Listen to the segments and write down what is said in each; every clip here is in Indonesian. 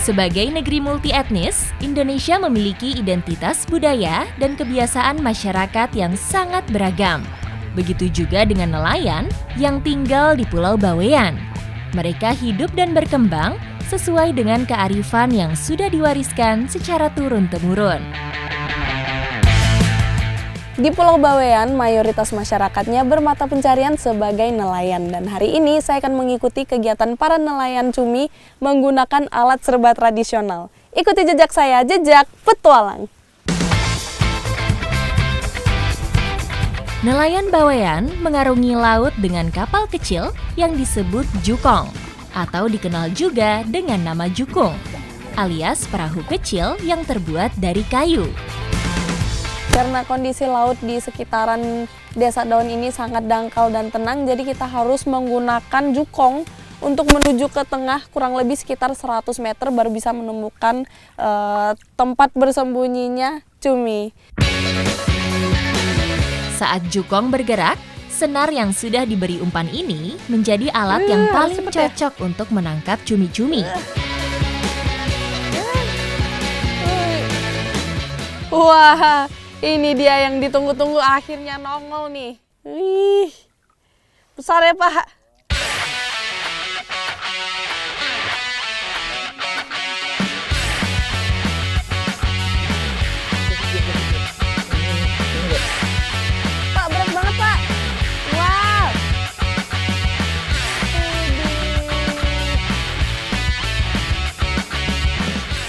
Sebagai negeri multietnis, Indonesia memiliki identitas budaya dan kebiasaan masyarakat yang sangat beragam. Begitu juga dengan nelayan yang tinggal di Pulau Bawean. Mereka hidup dan berkembang sesuai dengan kearifan yang sudah diwariskan secara turun-temurun. Di Pulau Bawean, mayoritas masyarakatnya bermata pencarian sebagai nelayan. Dan hari ini saya akan mengikuti kegiatan para nelayan cumi menggunakan alat serba tradisional. Ikuti jejak saya, jejak petualang. Nelayan Bawean mengarungi laut dengan kapal kecil yang disebut jukong, atau dikenal juga dengan nama jukung, alias perahu kecil yang terbuat dari kayu. Karena kondisi laut di sekitaran Desa Daun ini sangat dangkal dan tenang, jadi kita harus menggunakan jukong untuk menuju ke tengah kurang lebih sekitar 100 meter baru bisa menemukan tempat bersembunyinya cumi. Saat jukong bergerak, senar yang sudah diberi umpan ini menjadi alat yang paling cocok untuk menangkap cumi-cumi. Wah, ini dia yang ditunggu-tunggu akhirnya nongol nih. Wih, besar ya Pak. Pak, berat banget Pak. Wow.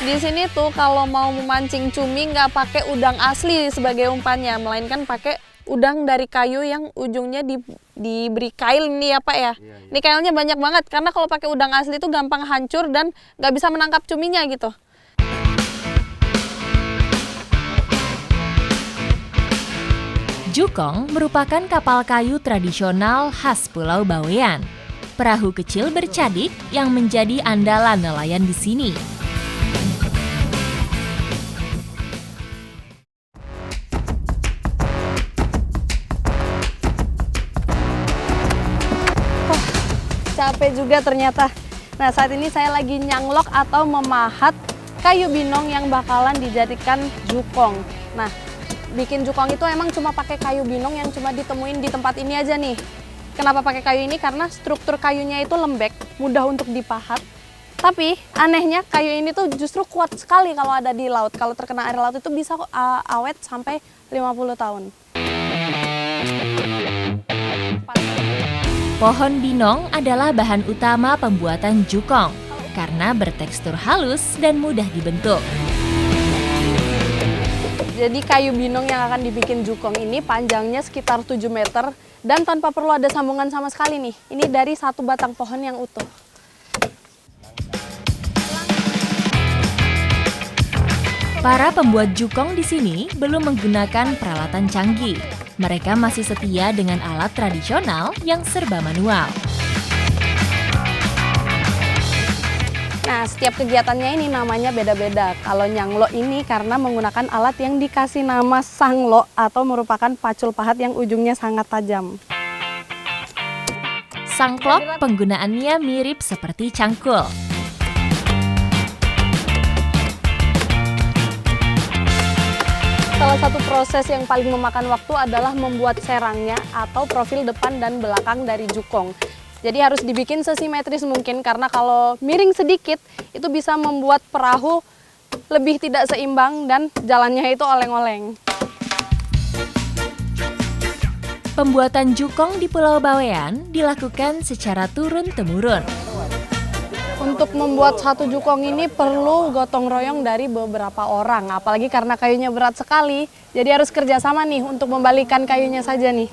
Di sini tuh kalau mau memancing cumi nggak pakai udang asli sebagai umpannya, melainkan pakai udang dari kayu yang ujungnya diberi kail nih ya Pak ya. Ini kailnya banyak banget karena kalau pakai udang asli itu gampang hancur dan nggak bisa menangkap cuminya gitu. Jukong merupakan kapal kayu tradisional khas Pulau Bawean. Perahu kecil bercadik yang menjadi andalan nelayan di sini. Capek juga ternyata. Nah, saat ini saya lagi nyanglok atau memahat kayu binong yang bakalan dijadikan jukong. Nah, bikin jukong itu emang cuma pakai kayu binong yang cuma ditemuin di tempat ini aja nih. Kenapa pakai kayu ini? Karena struktur kayunya itu lembek, mudah untuk dipahat. Tapi anehnya kayu ini tuh justru kuat sekali kalau ada di laut. Kalau terkena air laut itu bisa awet sampai 50 tahun. Pohon binong adalah bahan utama pembuatan jukong karena bertekstur halus dan mudah dibentuk. Jadi kayu binong yang akan dibikin jukong ini panjangnya sekitar 7 meter dan tanpa perlu ada sambungan sama sekali nih. Ini dari satu batang pohon yang utuh. Para pembuat jukong di sini belum menggunakan peralatan canggih. Mereka masih setia dengan alat tradisional yang serba manual. Nah, setiap kegiatannya ini namanya beda-beda. Kalau nyanglo ini karena menggunakan alat yang dikasih nama sanglo atau merupakan pacul pahat yang ujungnya sangat tajam. Sangklok penggunaannya mirip seperti cangkul. Salah satu proses yang paling memakan waktu adalah membuat serangnya atau profil depan dan belakang dari jukong. Jadi harus dibikin sesimetris mungkin karena kalau miring sedikit itu bisa membuat perahu lebih tidak seimbang dan jalannya itu oleng-oleng. Pembuatan jukong di Pulau Bawean dilakukan secara turun-temurun. Untuk membuat satu jukong ini perlu gotong royong dari beberapa orang, apalagi karena kayunya berat sekali, jadi harus kerjasama nih untuk membalikan kayunya saja nih.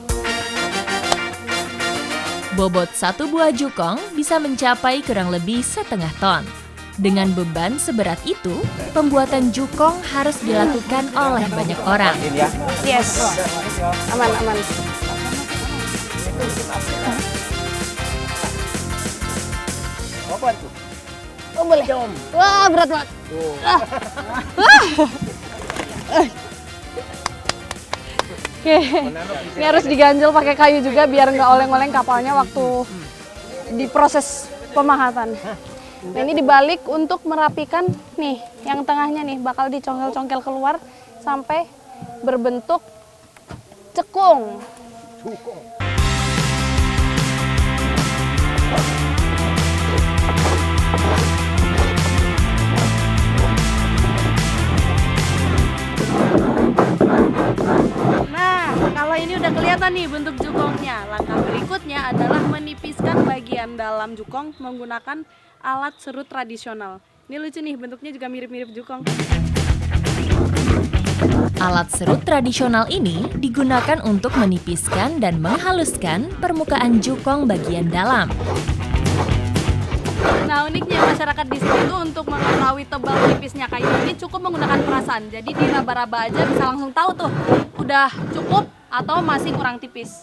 Bobot satu buah jukong bisa mencapai kurang lebih 1,5 ton. Dengan beban seberat itu, pembuatan jukong harus dilakukan oleh banyak orang. Yes, aman. Apa itu? Oh boleh. Wah berat banget. Oke, ini harus diganjel pakai kayu juga biar nggak oleng-oleng kapalnya waktu diproses pemahatan. Nah, ini dibalik untuk merapikan nih, yang tengahnya nih bakal dicongkel-congkel keluar sampai berbentuk cekung. Nah, kalau ini udah kelihatan nih bentuk jukongnya. Langkah berikutnya adalah menipiskan bagian dalam jukong menggunakan alat serut tradisional. Ini lucu nih, bentuknya juga mirip-mirip jukong. Alat serut tradisional ini digunakan untuk menipiskan dan menghaluskan permukaan jukong bagian dalam. Nah, uniknya masyarakat di sini tuh untuk mengetahui tebal tipisnya kayu ini cukup menggunakan perasaan. Jadi diraba-raba aja bisa langsung tahu tuh udah cukup atau masih kurang tipis.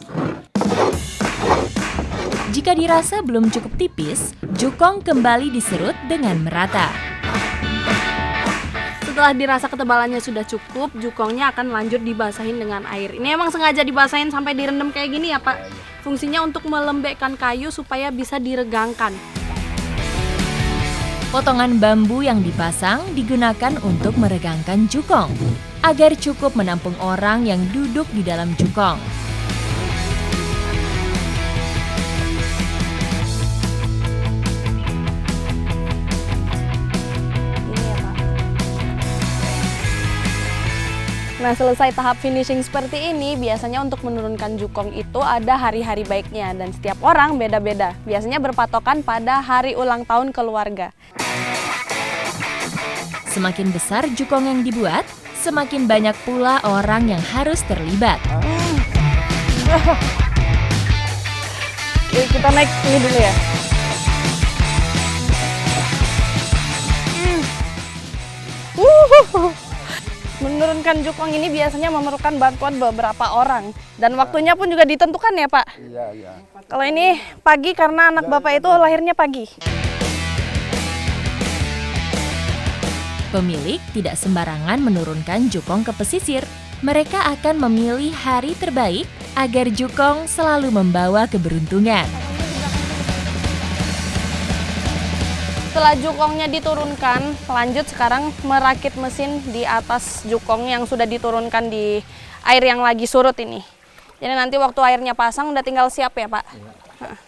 Jika dirasa belum cukup tipis, jukong kembali diserut dengan merata. Setelah dirasa ketebalannya sudah cukup, jukongnya akan lanjut dibasahin dengan air. Ini emang sengaja dibasahin sampai direndam kayak gini ya Pak? Fungsinya untuk melembekkan kayu supaya bisa diregangkan. Potongan bambu yang dipasang digunakan untuk meregangkan jukong, agar cukup menampung orang yang duduk di dalam jukong. Ini ya Pak. Nah, selesai tahap finishing seperti ini, biasanya untuk menurunkan jukong itu ada hari-hari baiknya dan setiap orang beda-beda. Biasanya berpatokan pada hari ulang tahun keluarga. Semakin besar jukong yang dibuat, semakin banyak pula orang yang harus terlibat. Oke, kita naik ini dulu ya. Menurunkan jukong ini biasanya memerlukan bantuan beberapa orang dan waktunya pun juga ditentukan ya Pak. Iya, iya. Kalau ini pagi karena anak Bapak itu lahirnya pagi. Pemilik tidak sembarangan menurunkan jukong ke pesisir. Mereka akan memilih hari terbaik agar jukong selalu membawa keberuntungan. Setelah jukongnya diturunkan, lanjut sekarang merakit mesin di atas jukong yang sudah diturunkan di air yang lagi surut ini. Jadi nanti waktu airnya pasang udah tinggal siap ya Pak? Nah.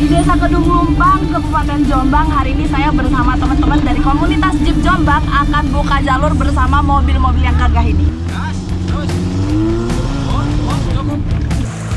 Di Desa Kedung Lumpang, Kabupaten Jombang, hari ini saya bersama teman-teman dari komunitas Jeep Jombang akan buka jalur bersama mobil-mobil yang gagah ini.